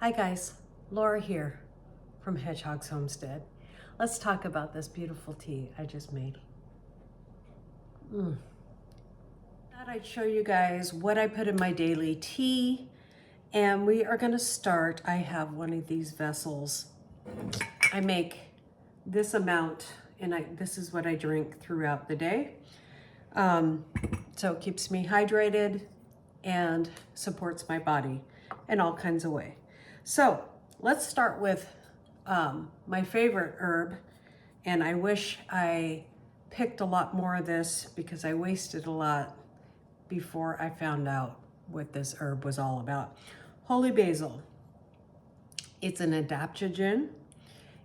Hi guys, Laura here from Hedgehog's Homestead. Let's talk about this beautiful tea I just made. Thought I'd show you guys what I put in my daily tea, and we are gonna start. I have one of these vessels. I make this amount, and this is what I drink throughout the day. So it keeps me hydrated and supports my body in all kinds of ways. So let's start with my favorite herb, and I wish I picked a lot more of this because I wasted a lot before I found out what this herb was all about. Holy basil. It's an adaptogen.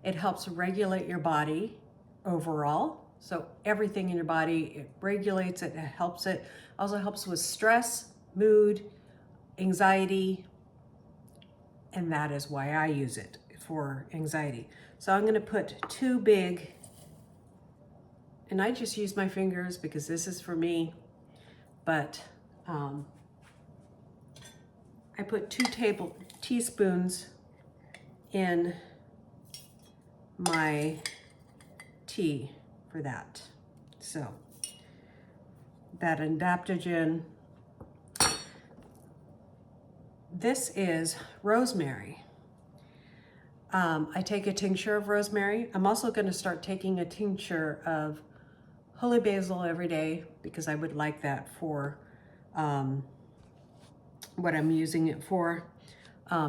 It helps regulate your body overall. So everything in your body, it regulates it, it helps it. Also helps with stress, mood, anxiety, and that is why I use it for anxiety. So I'm gonna put two big, and I just use my fingers because this is for me, but I put 2 teaspoons in my tea for that. So that adaptogen. This is rosemary. I take a tincture of rosemary. I'm also going to start taking a tincture of holy basil every day because I would like that for what I'm using it for,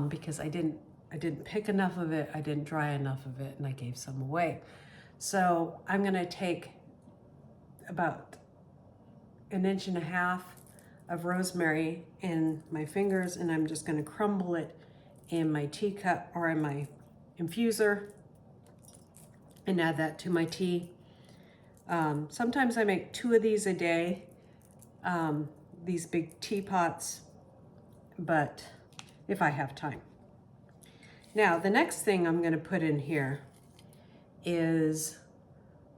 because I didn't pick enough of it, I didn't dry enough of it, and I gave some away. So I'm going to take about 1.5 inches of rosemary in my fingers, and I'm just going to crumble it in my teacup or in my infuser and add that to my tea. Sometimes I make 2 of these a day, these big teapots, but if I have time. Now, the next thing I'm going to put in here is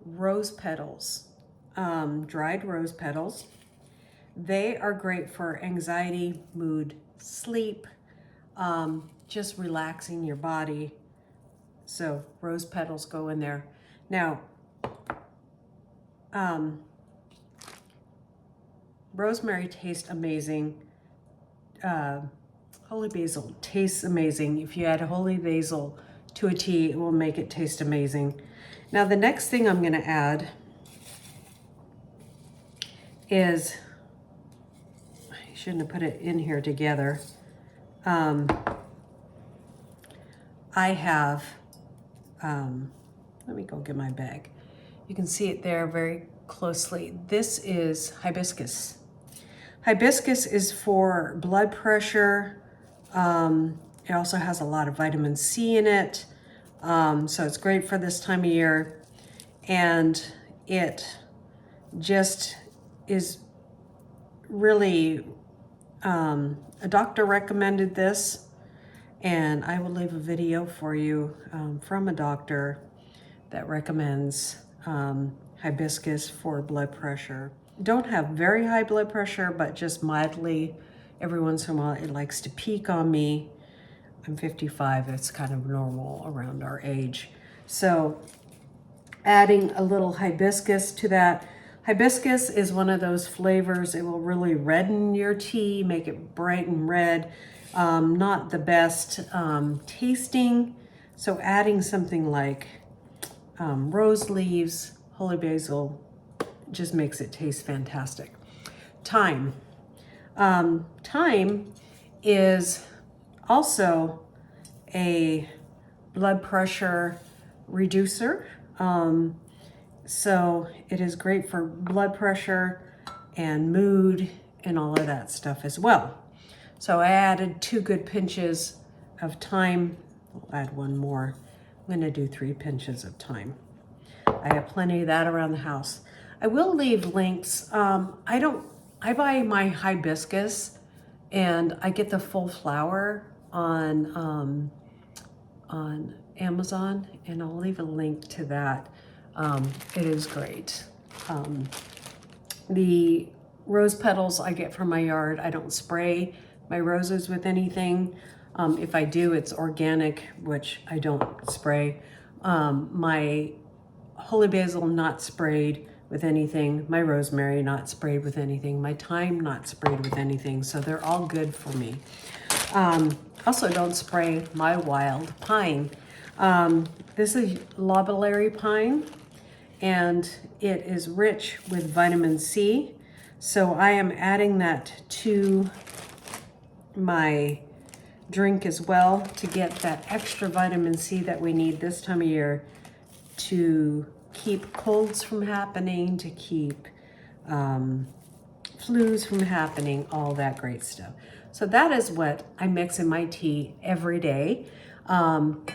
rose petals, dried rose petals. They are great for anxiety, mood, sleep, just relaxing your body. So rose petals go in there. Now, rosemary tastes amazing. Holy basil tastes amazing. If you add holy basil to a tea, it will make it taste amazing. Now, the next thing I'm going to add is, I shouldn't have put it in here together. I have, let me go get my bag. You can see it there very closely. This is hibiscus. Hibiscus is for blood pressure. It also has a lot of vitamin C in it. So it's great for this time of year. And it just is really, a doctor recommended this, and I will leave a video for you from a doctor that recommends hibiscus for blood pressure. Don't have very high blood pressure, but just mildly. Every once in a while, it likes to peak on me. I'm 55, it's kind of normal around our age. So adding a little hibiscus to that. Hibiscus is one of those flavors, it will really redden your tea, make it bright and red. Not the best tasting. So adding something like rose leaves, holy basil, just makes it taste fantastic. Thyme. Thyme is also a blood pressure reducer. So it is great for blood pressure and mood and all of that stuff as well. So I added 2 good pinches of thyme. I'll add 1 more. I'm going to do 3 pinches of thyme. I have plenty of that around the house. I will leave links. I buy my hibiscus and I get the full flower on Amazon, and I'll leave a link to that. It is great. The rose petals I get from my yard. I don't spray my roses with anything. If I do, it's organic, which I don't spray. My holy basil not sprayed with anything, my rosemary not sprayed with anything, my thyme not sprayed with anything, so they're all good for me. Also don't spray my wild pine. This is lobalary pine, and it is rich with vitamin C, so I am adding that to my drink as well to get that extra vitamin C that we need this time of year to keep colds from happening, to keep flus from happening, all that great stuff. So that is what I mix in my tea every day. I'm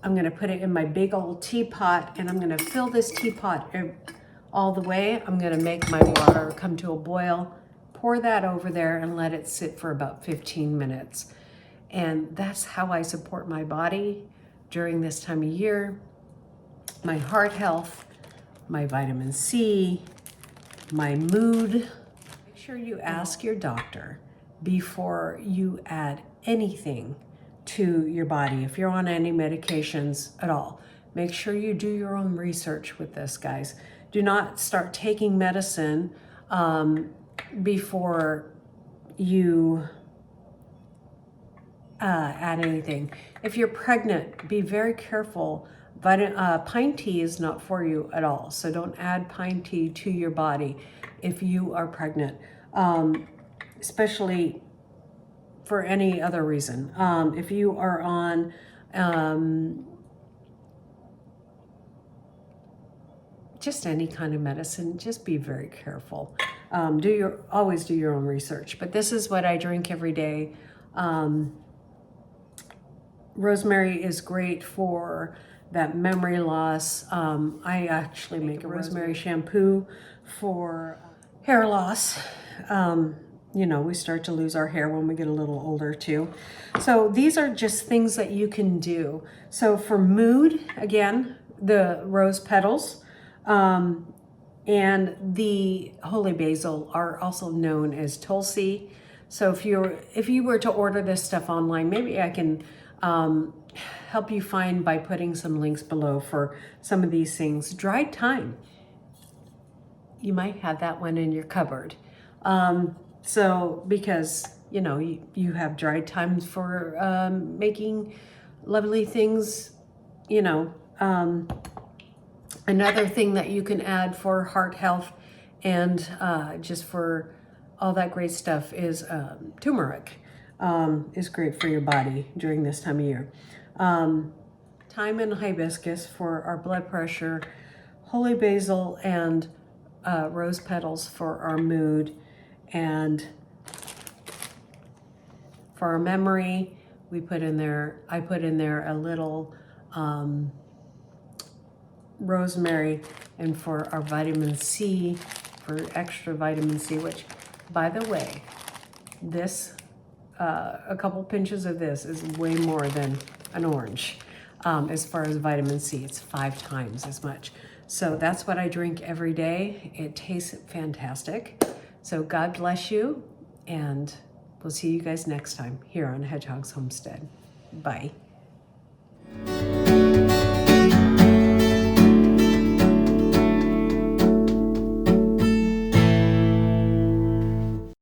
gonna put it in my big old teapot, and I'm gonna fill this teapot all the way. I'm gonna make my water come to a boil, pour that over there, and let it sit for about 15 minutes. And that's how I support my body during this time of year. My heart health, my vitamin C, my mood. Make sure you ask your doctor before you add anything to your body. If you're on any medications at all, make sure you do your own research with this, guys. Do not start taking medicine before you add anything. If you're pregnant, be very careful. Pine tea is not for you at all, so don't add pine tea to your body if you are pregnant, especially for any other reason. If you are on just any kind of medicine, just be very careful. Always do your own research. But this is what I drink every day. Rosemary is great for that memory loss. I actually make a rosemary shampoo for hair loss. You know, we start to lose our hair when we get a little older too. So these are just things that you can do. So for mood, again, the rose petals and the holy basil are also known as tulsi. So if you were to order this stuff online, maybe I can help you find by putting some links below for some of these things. Dried thyme, you might have that one in your cupboard. So because, you know, you have dried thyme for making lovely things, you know. Another thing that you can add for heart health and just for all that great stuff is turmeric. Is great for your body during this time of year. Thyme and hibiscus for our blood pressure, holy basil and rose petals for our mood, and for our memory, I put in there a little rosemary, and for our vitamin C, for extra vitamin C, which, by the way, this a couple pinches of this is way more than an orange. As far as vitamin C, it's 5 times as much. So that's what I drink every day. It tastes fantastic. So God bless you, and we'll see you guys next time here on Hedgehog's Homestead. Bye.